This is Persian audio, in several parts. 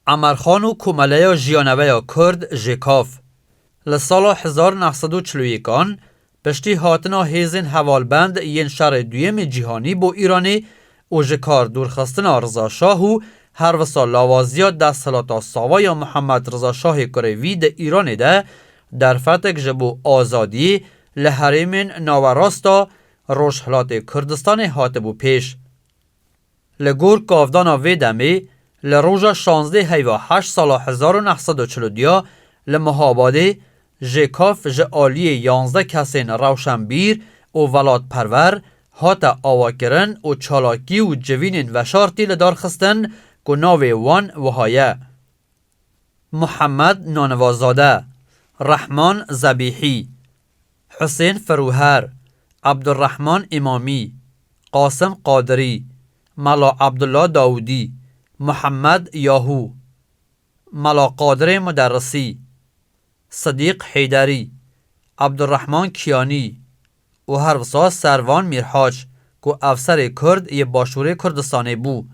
امرخان و کومله جیانوه کرد ژکاف لسال 1941 پشتی هاتنا هیزن حوالبند ین شر دویم جهانی بو ایرانی و جکار دورخستن رضا شاه و هر وسا لاوازیا دستلاتا ساوای محمد رضا شاه کروی ده ایرانی ده در فتک جبو آزادی لحرمین ناوراستا روشحلات کردستان هاتبو پیش. لگور کافدانا ویدمی لروژا 16 هیوا 8 سال 1942 لمهاباده ژکاف جعالی 11 کسین روشنبیر و ولاد پرور هاتا آواکرن و چالاکی و جوینین وشارتی لدار خستن که ناوی وان وهایه محمد نانوازاده، رحمان زبیحی، حسین فروهر، عبدالرحمن امامی، قاسم قادری، ملا عبدالله داودی، محمد یاهو، ملا قادر مدرسی، صدیق حیدری، عبدالرحمن کیانی و هر وسا سروان میرحاج که افسر کرد یه باشور کردستانه بو.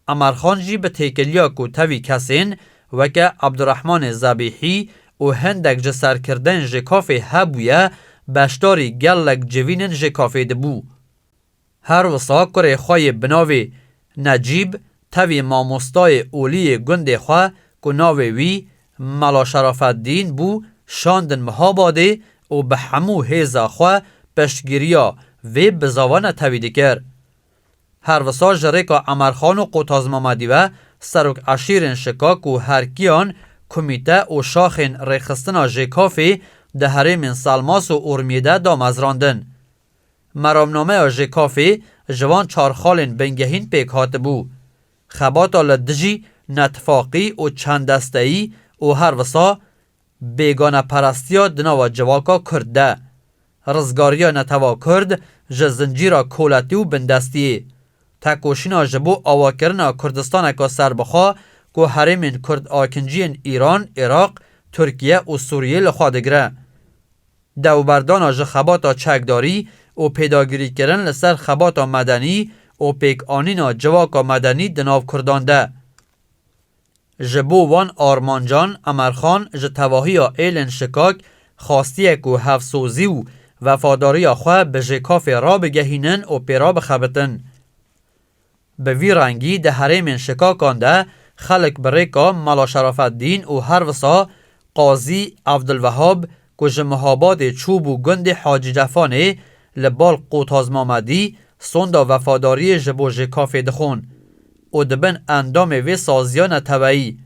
امرخان جی به تیکلیا که تاوی کسین وکه عبدالرحمن زبیحی و هندک جسر کردن ژکاف هبویه بشتاری گلک جوینن ژکافه دبو. هر وسا کره خواه بناوی نجیب تاوی ماموستای اولی گنده خواه که ناوی وی ملا شرف الدین بو شاندن مهاباده و به همو هیزا خواه پشتگیریا وی بزاوان تاویده کر. هر وسا جریکا امرخان و قوتاز محمدی و سروک عشیرن شکاک و هرکیان کمیته و شاخین ریخستنا ژکافی ده هرمین سالماس و ارمیده دا مزراندن. مرامنامه ژکافی جوان چارخالین بنگهین پیک هات بو. خباتا لدجی نتفاقی و چند دستهی و هر وسا بیگانه پرستیا دناوا جواکا کرده. رزگاریا نتوا کرد جزنجیرا کولتی و بندستی. تکوشینا جبو آواکرنا کردستان که سربخوا که حرمین کرد آکنجین ایران، عراق، ترکیه و سوریه لخوادگره. دوبردانا جخباتا چکداری و پیداگیری کرن لسر خباتا مدنی و پیک آنینا جواکا مدنی دناو کردانده. جبو وان آرمانجان امرخان جتواهی ایلن شکاک خواستیه که هفسوزی و وفاداری خواه به ژکاف را بگهینن و پیرا بخبتن. به وی رنگی ده حرمین شکاکان ده خلق بریکا ملا شرف الدین و هر وسا قاضی عبدالوهاب که جمهاباد چوب و گند حاجی جفانه لبال قوتاز محمدی سوندا وفاداری جبو ژکاف دخون و دبن اندام وی سازیان تبعی.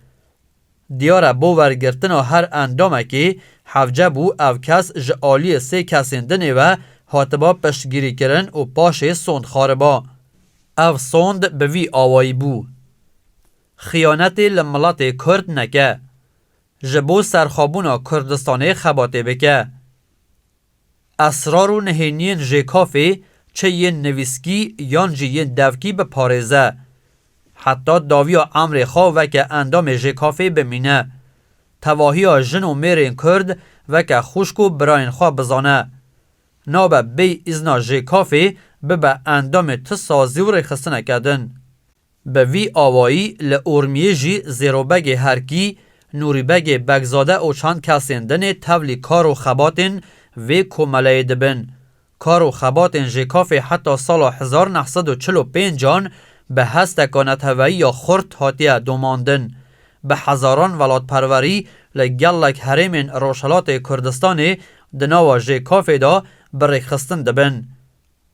دیاره بو ورگرتن هر اندامه که حوجه بو او کس جعالی 3 کسین دنه و حاتبا پشتگیری کرن و پاش سوند خاربا. او سوند به وی آوایی بو. خیانت لملات کرد نکه. جبو سرخابونا کردستانه خباته بکه. اسرار و نهینین ژکافی چه ین نویسکی یان جی ین دوکی به پارزه. حتی داویا امر خواه وکه اندام ژکافی بمینه. تواهی جن و میرین کرد وکه خوشکو براین خواه بزانه. نابه بی ازنا ژکافی به اندام تسازی و ریخستنه کدن. به وی آوایی لورمیه جی زیروبگ هرکی نوریبگ بگزاده و چند کسیندن تولی کار و خباتن وی کومله دبن. کار و خباتن ژکافی حتی سال 1945 به هستکانت هوایی یا خورد هاتیه دوماندن. به هزاران ولاد پروری لگلک حرمین روشلات کردستانی دناوا ژکافی دا بریخستن دبن.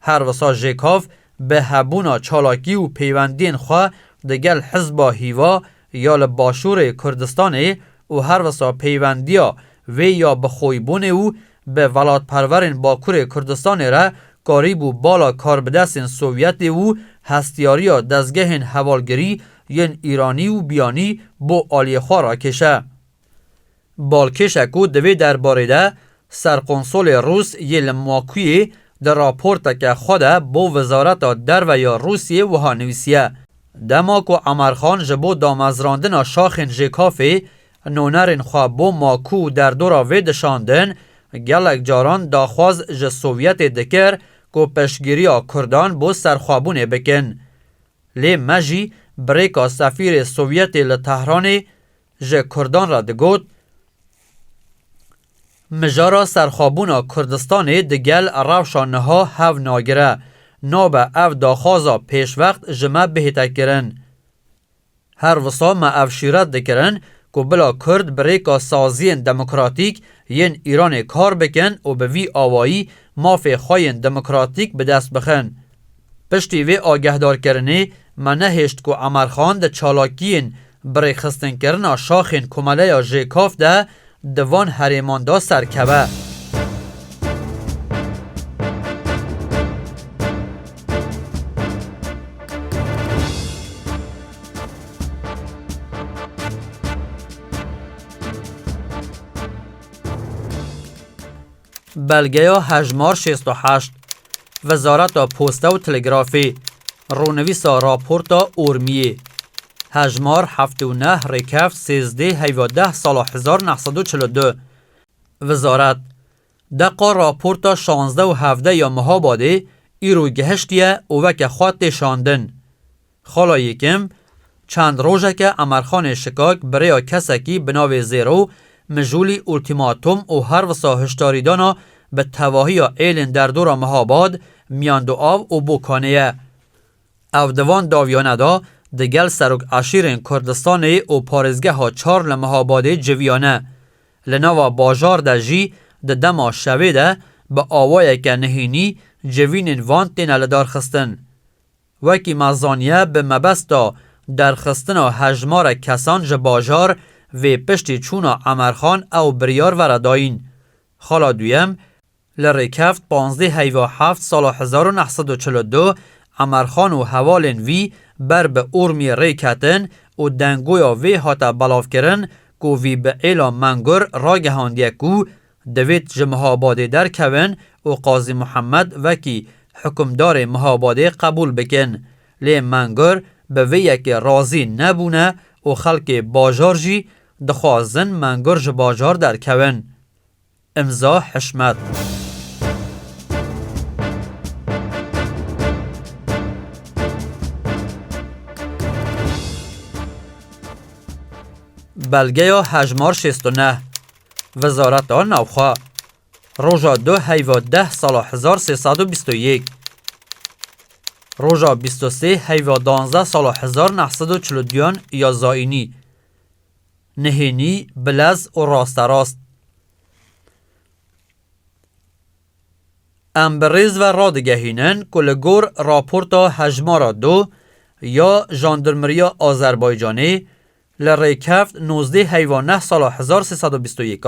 هر وسا ژکاف به هبونا چالاکی و پیوندین خواه دگل حزبا هیوا یا لباشور کردستانی و هر وسا پیوندیا وی یا بخویبونه و به ولاد پرورین باکور کردستانی را قریبو بالا کاربدستین سوویتی و هستیاریا دزگهین حوالگری ین ایرانی و بیانی بو آلی خواه را کشه. بالکشکو دوی درباره ده سرقنصول روس یل ماکوی در راپورت که خود بو وزارت در و یا روسیه و ها نویسیه. دما کو امرخان جبو دامزراندن شاخن جکافی نونرین خواه بو ماکو در دورا ویدشاندن گلک جاران داخواز ج سوویت دکر کو پشگیری کردان بو سرخوابونه بکن. لی مجی بریکا سفیر سوویت لتهران ج کردان را دگوت مجارا سرخوابونا کردستان دگل روشانها هف ناگره نابه اف داخوازا پیش وقت جمع بهتا کرن. هر وصا ما افشیرت دکرن که بلا کرد بریکا سازین دموکراتیک ین ایران کار بکن و به وی آوایی مافی خواین دموکراتیک به دست بخن. پشتی وی آگهدار کرنه ما نهشت که امرخان ده چالاکین برای خستن کرنا شاخین کماله یا جیکاف ده دوان هریمان دا سرکبه. بلگه هجمار 68 وزارت پوسته و تلگرافی رونویس راپورتا اورمیه هجمار 79 ریکفت 13 هیواده سال 1942 وزارت دقا راپورتا 16 و 17 یا مهاباده ایرو گهشتیه او وک خواه شاندن. خالا یکم چند روژه که امرخان شکاک برای کسکی بناوی زیرو مجولی اولتیماتوم او هر وسا هشتاریدانا به تواهی ایلن در دور مهاباد میاندو آو او بوکانیه. او دوان داویانه دا دگل سروک عشیرین کردستان او پارزگه ها 4 لمهاباده جویانه. لنوا باجار ده جی ده دما شوه ده به آوائه که نهینی جوینین وانتین لدار خستن. وکی مزانیه به مبستا در خستن و هجمار کسان ج باجار و پشتی چونا امرخان او بریار ورداین. خالا دویم لرکفت 15 هیوا 7 سال 1942 امرخان و حوالین وی بر به اورمی ریکتن و دنگویا وی هاتا بلاف کرن کو وی به ایلا منگر را گهاندیه کو دوید جمهاباده در کون و قاضی محمد وکی حکمدار مهاباده قبول بکن. لی منگر به وی یک راضی نبونه و خلق باجار جی دخوازن منگر ج باجار در کون. امضا حشمت. بلگه یا هجمار 69 وزارت نوخوا روژا 2 هیواده سال 1321 روژا 23 هیوادانزه سال 1942 یا زاینی نهینی بلز و راست راست امبریز و رادگهینن کلگور راپورتا هجمارا 2 یا ژاندارمریا آذربایجانی لریکفت 19 هیوانه سال 1321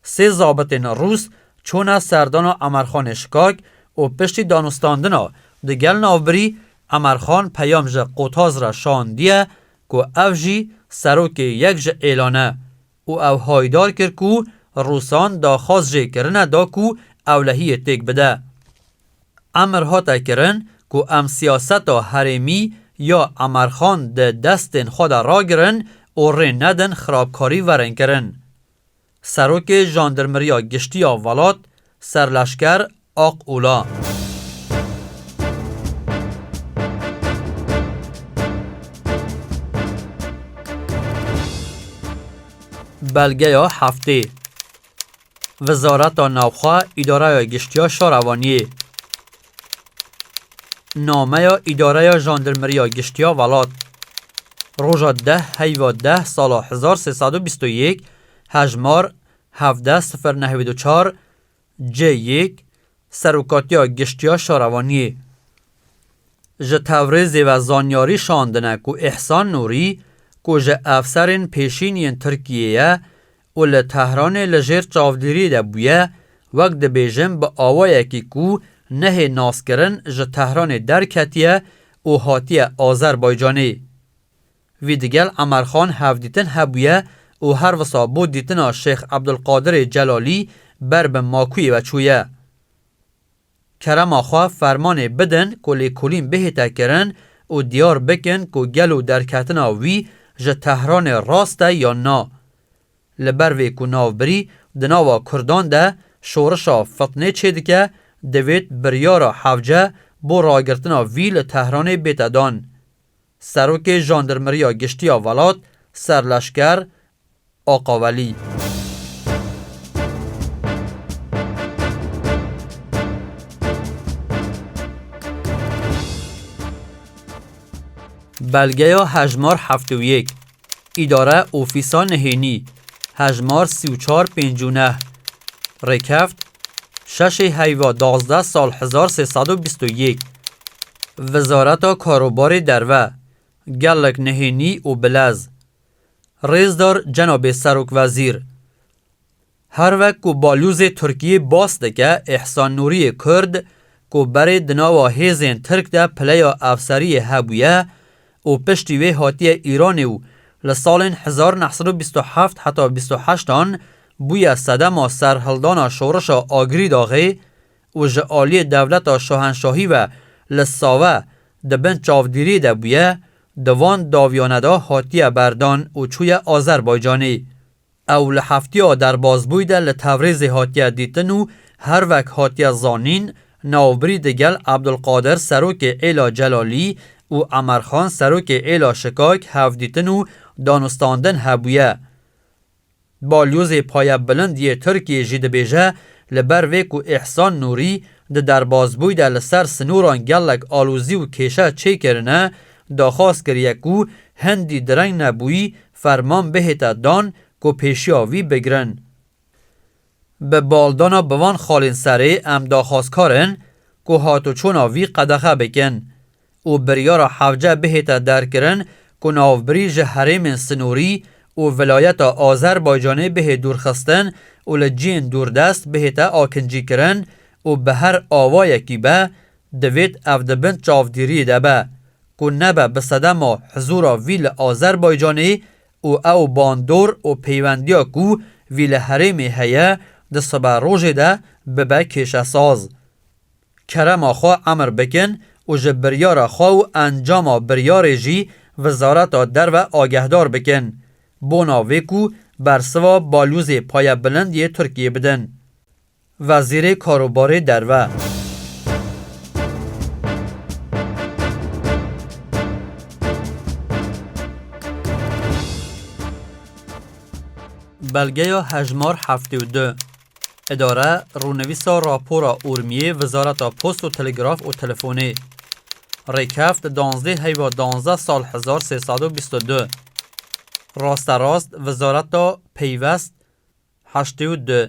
سه ضابطین روس چون سردان امرخان شکاک و پشتی دانستاندنا دگل ناوبری امرخان پیام ج قوتاز را شاندیه که او جی سروک یک ج اعلانه او هایدار کر که روسان دا خواست جه کرنه دا که اولهی تک بده. امرها تا کرن که ام سیاست حریمی یا امرخان ده دستن خود را گرن و رین ندن خرابکاری ورن کرن. سروک ژاندارمریا گشتی ولات سرلشکر آق اولا بلگه یا هفته وزارت نوخوا اداره گشتی شاروانی نامه یا اداره ژاندارمریا گشتی ولات روژا 10 هیواده سال 1321 هجمار 17/094 J1 سروکاتیا گشتیا شاروانی ج تورز و زانیاری شاندنه که احسان نوری که ج افسرین پیشینین ترکیه و لتهران لجر چاودیری ده بویه وقت ده بیجم با آوائه که نه ناس کرن ج تهران در کتیه و هاتیه آذربایجانی وی دیگل امرخان هفدیتن هبویه و هر وسا بود دیتنا شیخ عبدالقادر جلالی بر به ماکوی و چویه. کرم آخوا فرمان بدن که لیکولین بهتا کرن و دیار بکن که گلو درکتنا وی جه تهران راسته یا نا. لبروی که ناوبری دناوا کردان ده شورشا فتنه چه دکه دوید بریارا حوجه بو راگرتنا وی لتهران بیتدان. سروک ژاندرمریا گشتیا ولات سرلشکر آقا ولی. بلگه هجمار 71 اداره اوفیسا نهینی هجمار 3459 رکفت 6 هیوا 12 سال 1321 وزارت کاروبار دروه گلک نهینی و بلز ریزدار جناب سروک وزیر هر وقت که بالوز ترکیه باست که احسان نوری کرد که برای دناوا هیزین ترک ده پلیا افسری هبویه و پشتی وی حاتی ایرانی و لسال 1927 حتی 28 بوی صدم سرهلدان شورش آگری داغی و جعالی دولت شاهنشاهی و لساوه دبن چاودیری ده بویه دوان داویانده حاتی بردان و چوی آذربایجانی او لحفتی در بازبوی ده لتوریز حاتی دیتن و هر وک حاتی زانین ناوبری دگل عبدالقادر سروک ایلا جلالی و عمرخان سروک ایلا شکاک هفدیتن و دانستاندن هبویه. بالیوز پای بلندی ترکیه جید بیجه لبرویک و احسان نوری ده در بازبوی ده لسر سنوران گلک آلوزی و کشه چه کرنه داخواست کریه که هندی درنگ نبوی فرمان بهتا دان که پیشیاوی بگرن. به بالدانا بوان خالین سره ام داخواست کارن که هاتو چوناوی قدخه بکن و بریارا حوجه بهتا در کرن که ناوبریج حریم سنوری و ولایت آذربایجانی به دورخستن و لجین دوردست بهتا آکنجی کرن و به هر آوای کی به دوید افدبن چاودیری ده به که نبه بصدم حضور ویل آذربایجانی و او باندور و پیوندیا که ویل حریم هیه ده سبا روژ ده ببه کشه ساز. کرم آخوا امر بکن و جبریار آخوا و انجام بریار جی وزارت در و آگهدار بکن. بوناوی که برسوا بالوز پای بلندی ترکیه بدن. وزیر کاروبار دروه بلگه هجمار 72 اداره رونویسا راپورا اورمیه وزارت پست و تلگراف و تلفونی ریکفت 12 هیوا 12 سال 1322 راست وزارت پیوست 82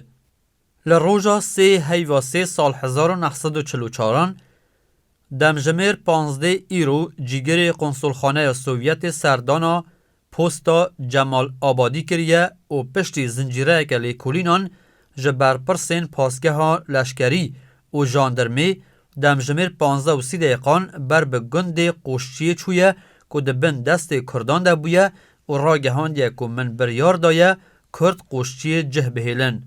لروژا 3 هیوا 3 سال 1944 دمجمیر 15 ایرو جیگر قنصلخانه سوویت سردانا پستا جمال آبادی کریه و پشتی زنجیره که لیکولینان جبر پرسین پاسگه ها لشکری و جاندرمی دمجمیر 15 و 30 دقیقان بر به گند قوشچی چویه که دبن دست کردان ده بویه و راگهان دیه که من بریار دایه کرد قوشچی جه بهیلن.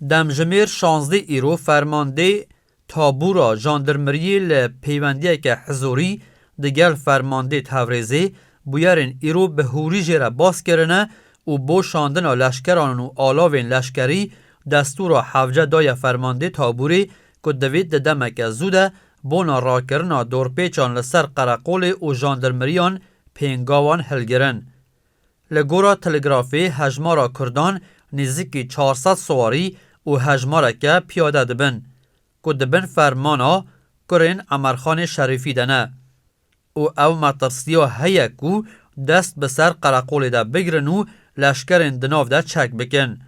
دمجمیر 16 ایرو فرمانده تابورا جاندرمری لپیوندیه که حضوری دگل فرمانده توریزی بویرین ایرو به هوری جیره باز کرنه و بو شاندن لشکران و آلاوین لشکری دستور حوجه دای فرمانده تابوری که دوید دمک زوده بونا را کرنا دورپیچان لسر قرقول و جاندرمریان پینگاوان هلگرن. لگورا تلگرافی هجمارا کردان نزدیکی 400 سواری و هجمارا که پیاده دبن که دبن فرمانا کرین عمرخان شریفی دنه و او مطرسیا هیا که دست بسر قرقول ده بگرن و لشکرین دناف ده چک بکن.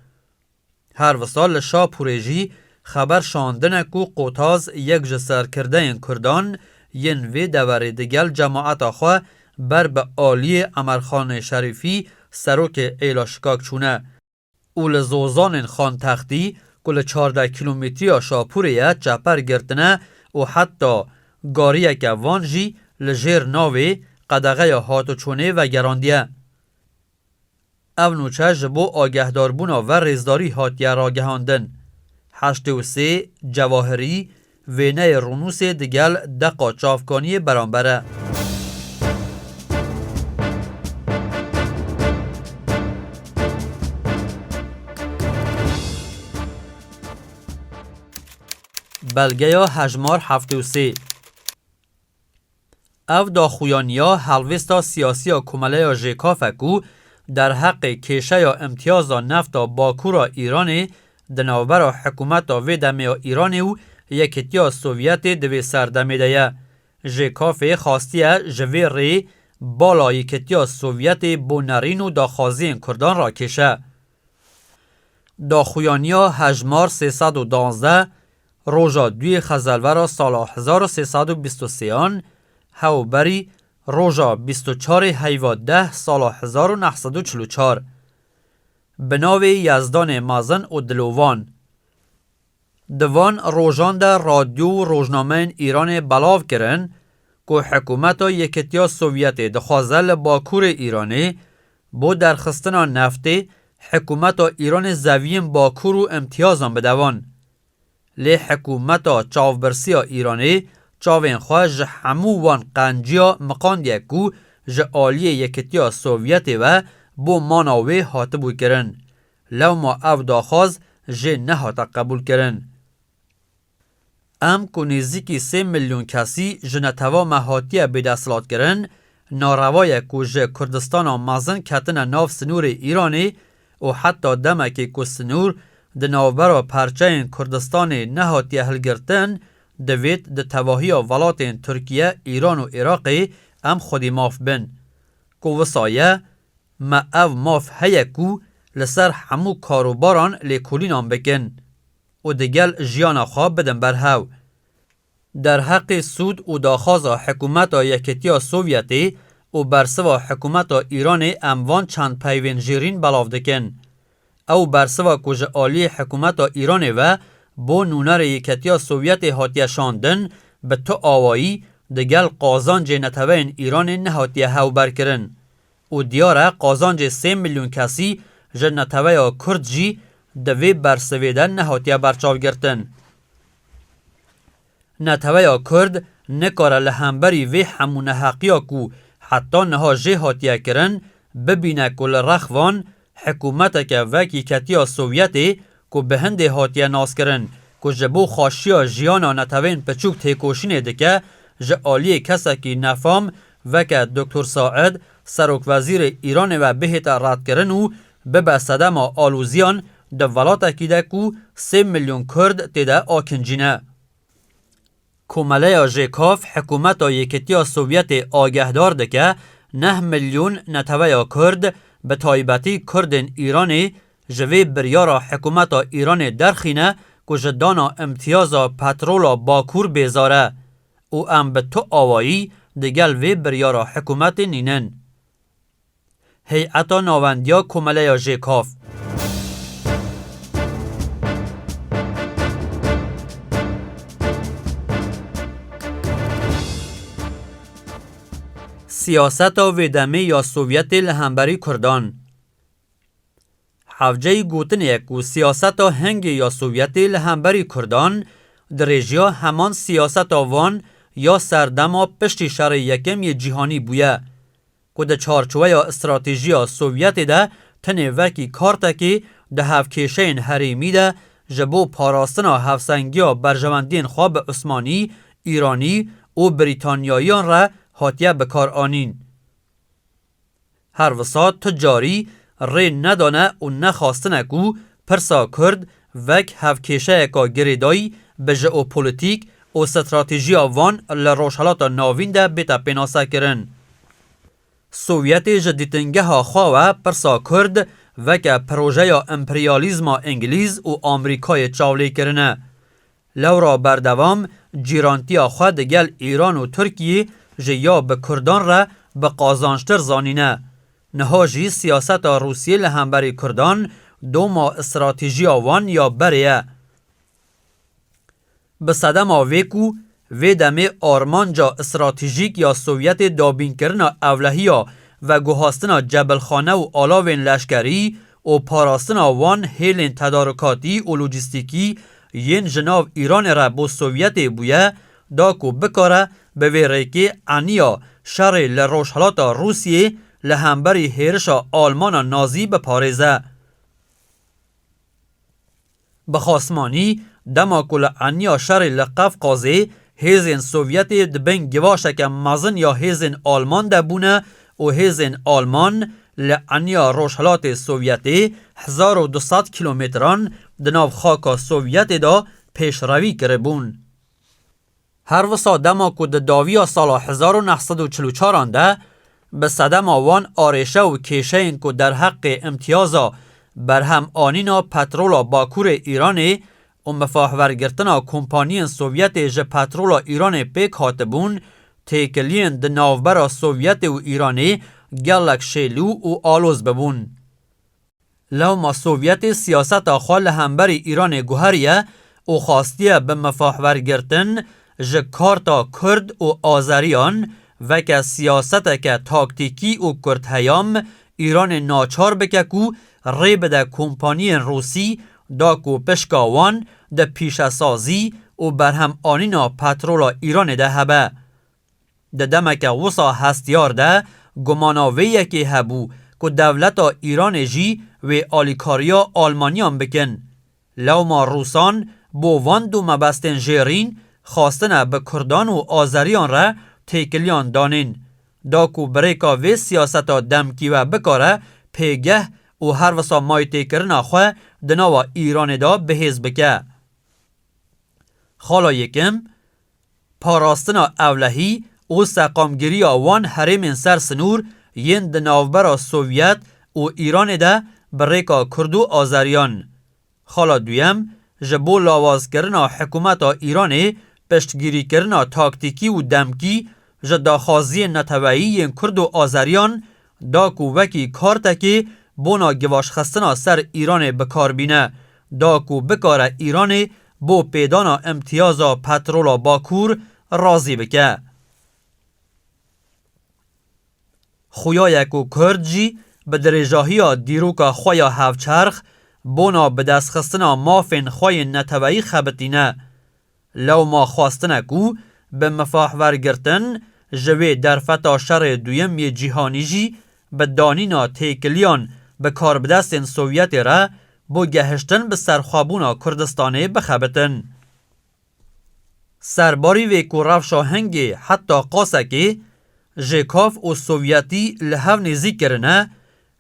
هر وصال لشا پوریجی خبر شاندنه که قوتاز یک جسر کرده این کردان ین وی دوری دگل جماعت خواه بر به آلی عمرخان شریفی سروک ایلا شکاک چونه او لزوزان خان تختی کل 14 کیلومتری شاپوریه چپر گرتنه و حتی گاریه که وانجی لجیر ناوی قدغه هاتو چونه و گراندیه. او نوچه جبو آگهداربونا و ریزداری هاتیه را گهاندن. 83 جواهری وینه رونوس دگل دقا چافکانی برانبره. بلگه یا هجمار 73 او دا خویانیا حلوستا سیاسی یا کماله یا ژکاف کو در حق کشه یا امتیاز نفت باکو را ایرانی دنوبر حکومت وی دمی ایرانی و یکیتیا سوویت دوی سردمی دیا. ژکاف خواستیه جوی ری بالا یکیتیا سوویت بونرین و دا خازین کردان را کشه. دا خویانیا هجمار 312 روژا 2 خزلور سال 1323 هاو بری روژا 24 هیواده سال 1944 بناوی یزدان مازن و دلوان دوان روژان در رادیو روزنامه ایران بلاو کرن که حکومت یکیتیا سوویت دخوازل باکور ایرانی بو درخستنا نفتی حکومت ایران زویم باکور و امتیازان بدوان لی حکومت چاوبرسی ایرانی چاوین خواه جه همو وان قنجیا مقاندیه کو جه آلی یکیتیا سوویت و بو ماناوی هاتبو کرن لو ما او داخواز جه نه هاتا قبول کرن. ام کو نزدیکی 3 میلیون کسی جه نتوا مهاتیه بدستلات کرن ناروای کو جه کردستان مازن کتن ناف سنور ایرانی و حتی دمکی کو سنور د نوبر پرچه کردستان نهاتیه هلگرتن دوید د تواهی ولات ترکیه ایران و عراقی ام خودی ماف بن کو وسایه ما او ماف هیه کو لسر همو کاروباران لیکولینان بکن و دگل جیانا خواب بدن برهاو در حق سود و داخواز حکومت یکیتیا سوویتی و برسوا حکومت ایران اموان چند پیوین جیرین بلاو دکن او برسوا کج آلی حکومت ایران و بو نونر یکیتیا سوویت هاتیه شاندن به تو آوایی دگل قازانج نتوین ایران نهاتیه هاو برکرن و دیاره قازانج 3 میلیون کسی جنتویا کرد جی دوی برسویدن نهاتیه برچاو گرتن. نتویا کرد نکاره لهمبری وی همون حقیا کو حتی نها جه هاتیه کرن ببینه کل رخوان حکومت که وکی کتیا سوویتی که به هنده هاتیه ناس کرن که جبو خاشیا جیانا نتوین پچوک تیکوشینه دکه جه آلی کسا کی نفام وکه دکتر ساعد سروک وزیر ایران و بهت رد کرن و ببه صدم آلوزیان دولاتا کی ده کو 3 میلیون کرد تیده آکنجینه. کماله ژکاف حکومت یکیتیا سوویت آگهدار دکه 9 میلیون نتویا کرد به تایبتی کردن ایرانی جوی بریارا حکومت ایران درخینه که جدانا امتیاز پترولا باکور بیزاره او ام به تو آوایی دگل وی بریارا حکومت نینن. هیئت ناوندیا کماله ژکاف سیاست ویدمی یا سوویت لهمبری کردان حوجه گوتن یکو سیاست هنگ یا سوویت لهمبری کردان درجیا همان سیاست وان یا سردما پشتی شر یکم جهانی بویه که ده چارچوه یا استراتیجی سوویت ده تنه وکی کارتا که ده هفکیشین حریمی ده جبو پاراستنا هفسنگی برجواندین خواب عثمانی، ایرانی و بریتانیایان را هاتیه بکار آنین. هر وسط تجاری ری ندانه و نخواستنه کو پرسا کرد وک هفکیشه که گریدایی به ژئوپولیتیک و استراتیجی وان لروشالات ناوین ده بیتا پیناسه کرن. سوویت جدیدنگه ها خواه پرسا کرد وک پروژه یا امپریالیزم انگلیز و آمریکای چاولی کرنه. لورا بردوام جیرانتی خواه دگل ایران و ترکیه جیا به کردان را به قازانشتر زانینه. نهاجی سیاست روسیه لهمبری کردان دوما استراتیجی وان یا بریه. به صدم ویکو ویدمی آرمانجا استراتیجیک یا سوویت دابین کرنا اولهیا و گوهاستنا جبلخانه و آلاوین لشکری و پاراستنا وان هیلین تدارکاتی و لوجستیکی ین جناو ایران را بو سوویت بویه دا کو بکاره به ویره انیا شر لروشهلات روسیه لهمبری هیرش آلمان نازی بپارزه. بخاسمانی دما کل انیا شر لقفقازه هیزن سوویت دبن گواشک مزن یا هیزن آلمان دبونه و هیزن آلمان لعنیا روشهلات سوویتی 1200 کیلومتران دناو خاکا سوویت دا پیش روی کربون. هر وسا دما که د داویا سال 1944 ده به صدم آوان آرشه و کشه این که در حق امتیازا برهم آنینا پترولا باکور ایرانی و مفاهورگرتنا کمپانی سوویت ج پترولا ایران پیک هاتبون تیکلین د ناوبرا سوویت و ایرانی گلک شیلو و آلوز ببون. لو ما سوویت سیاست آخوال همبری ایران گوهریه و خواستیه به مفاهورگرتن ج کارتا کرد و آذریان و که سیاست که تاکتیکی و کرد هیام ایران ناچار بککو ری بده کمپانی روسی دا کو پشکاوان ده پیش سازی و برهم آنینا پترولا ایران ده هبه. ده دمک وسا هستیار ده گماناویه که هبو که دولتا ایران جی و آلیکاریا آلمانیان بکن. لو ما روسان بو واندو مبستن جیرین خواستنه به کردان و آذریان را تیکلیان دانین. دا کو بریکا و سیاستا دمکی و بکاره پیگه و هر وسا مایتی کرنا خواه دناوا ایران دا بهز بکه. خالا یکم پاراستنا اولهی و سقامگیری وان حریم سر سنور ین دناوبرا سوویت و ایران دا بریکا کردو آذریان. خالا دویم جبو لاواز کرنا حکومت ایران پشتگیری کرنا تاکتیکی و دمکی جداخازی نتوایی ین کرد و آذریان دا کو وکی کارتکی بونا گواش خستنا سر ایران بکار بینه دا کو بکاره ایران بو پیدانا امتیازا پترولا باکور رازی بکه. خویایک و کرد جی به درجاهی دیروکا خویا هفچرخ بونا به دست خستنا مافین خوی نتوایی خبتینه. لو ما خواستنه کو به مفاحور گرتن جوی در فتا شر دویم جیهانی جی به دانینا تیکلیان به کار بدستین سوویت را بو گهشتن به سرخوابونا کردستانه بخبتن. سرباری وی کو رفشا هنگی حتی قاسه که ژکاف و سوویتی لحو نزی کرنه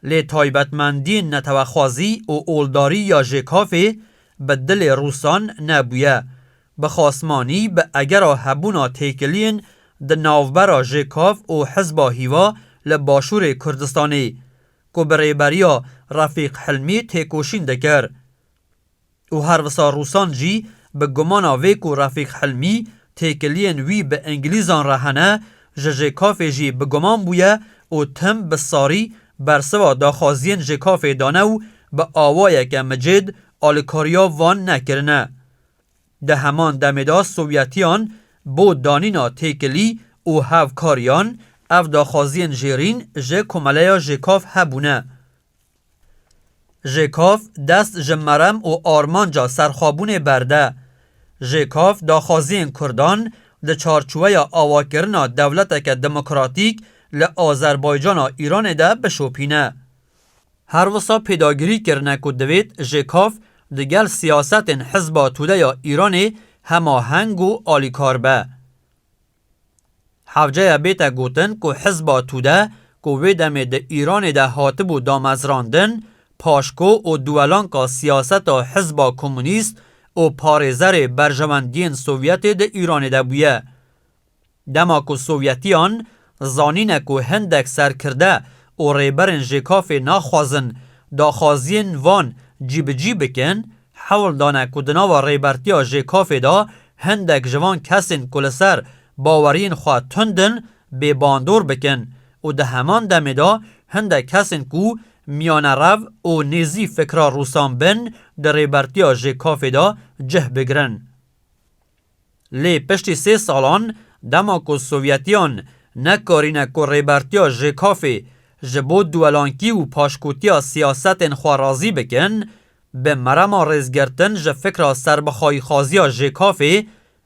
لی تایبتمندی نتوخوازی و اولداری یا ژکافی به دل روسان نبویه. بخاسمانی به اگر هبونا تیکلین د ناوبرا ژکاف و حزبا هیوا لباشور کردستانی که بریبریا رفیق حلمی تیکوشین دکر. و هر وسا روسان جی به گمانا وی که رفیق حلمی تیکلین وی به انگلیزان رهنه ژکاف جی به گمان بویه و تم به ساری برسوا داخازین ژکاف دانه و به آوایه که مجد آلکاریا وان نکرنه. ده همان دمدا سوویتیان بو دانینا تیکلی و هفکاریان اف داخازین جیرین جه کمالیا ژکاف هبونه. ژکاف دست جمرم و آرمانجا سرخوابون برده. ژکاف داخازین کردان ده چارچوه آواکرنا دولت که دموکراتیک لآذربایجان ایران ده بشوپینه. هر وسا پیداگیری کرنه که دوید ژکاف دگل سیاست حزبا توده یا ایران هماهنگ و آلیکار به. حوجه بیتا گوتن که حزبا توده که ویدم ده ایران ده هاتب و دامزراندن پاشکو و دولانکا سیاست حزبا کمونیست و پارزر برجمندین سوویت ده ایران ده بویه. دما که سوویتیان زانین که هندک سر کرده و ریبرن ژکاف ناخوازن داخازین وان جیب بکن حول دانه که دناوا ریبرتیا ژکاف دا هندک جوان کسین کلسر باورین خواه تندن به باندور بکن و ده همان دمه دا هندک کسین که میان رو و نیزی فکرا روسان بن در ریبرتیا ژکاف دا جه بگرن. لی پشتی 3 سالان دما که سوویتیان نکارینه که ریبرتیا ژکاف جبو دولانکی و پاشکوتیا سیاست خواه رازی بکن به مرما ریزگرتن ج فکر سربخوای خازیا ژکافه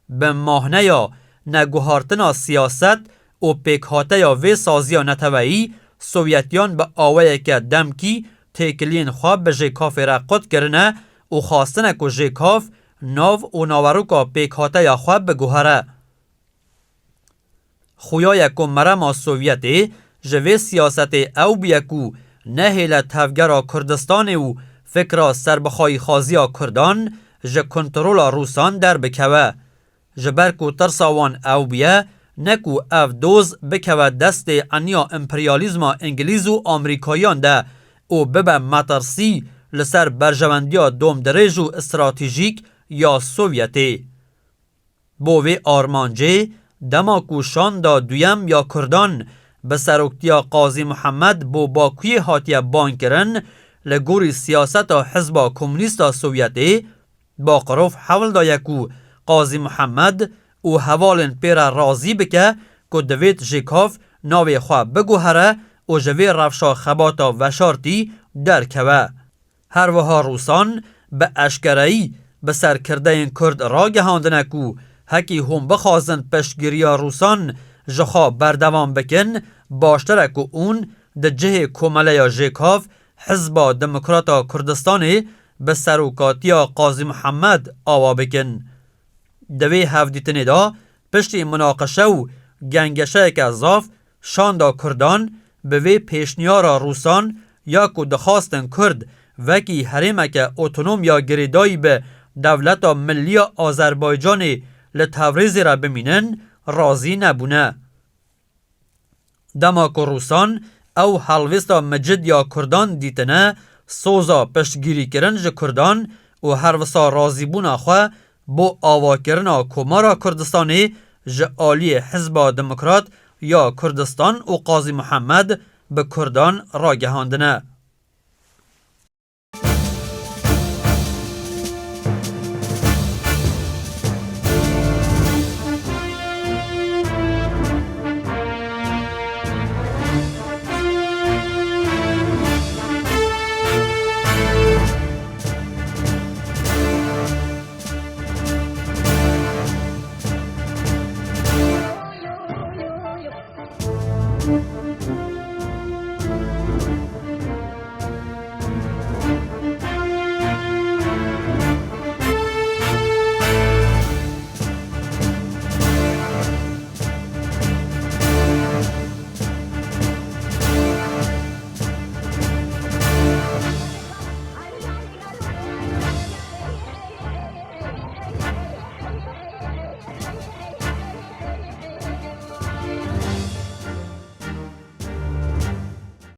به ماهنه یا نگوهارتنا سیاست و پیکهاته یا وی سازیا نتوایی سوویتیان به آوه که دمکی تیکلین خواب به ژکافه را قد کرنه و خواستنه که ژکاف ناو و ناوروکا پیکهاته یا خواب به گوهره. خویا یکو مرما سوویتی جوی سیاست او بیکو نهیل تفگرا کردستان و فکر سربخوای خازیا کردان ج کنترولا روسان در بکوه. جبرکو ترساوان او بیه نکو اف دوز بکوه دست انیا امپریالیزما انگلیز و آمریکایان ده او ببه مترسی لسر برجوندیا دوم دریج و استراتیژیک یا سوویتی. بوی آرمانجه دماکو شان دا دویم یا کردان به سروکتیا قاضی محمد بو باکوی هاتیه بان کرن لگوری سیاست حزب کمونیست سوویتی با قروف حول دا یکو قاضی محمد او حوالن پیرا رازی بکه که دوید ژکاف ناوی خواه بگوهره و جوی رفشا خباتا وشارتی درکوه. هر وها روسان به اشکرهی به سرکرده این کرد را گهاندنه کو هکی هم بخوازن پشتگیریا روسان جخوا بردوام بکن باشتره که اون ده جه کمله یا ژکاف حزب دموکراتا کردستانی به سروکاتیا قاضی محمد آوا بکن. دوی هفدیتنی دا پشتی مناقشه و گنگشه که زاف شاندا کردان به وی پیشنیارا روسان یا که دخواستن کرد وکی حریمه که اتونوم یا گریدایی به دولت ملی آذربایجانی لتوریزی را بمینن راضی نبونه. دما که روسان او حلویستا مجد یا کردان دیتنه سوزا پشتگیری کرن ج کردان و هر وسا راضی بونا خواه بو آوا کرنا کمارا کردستانی ج آلی حزب دموکرات یا کردستان و قاضی محمد به کردان را گهاندنه.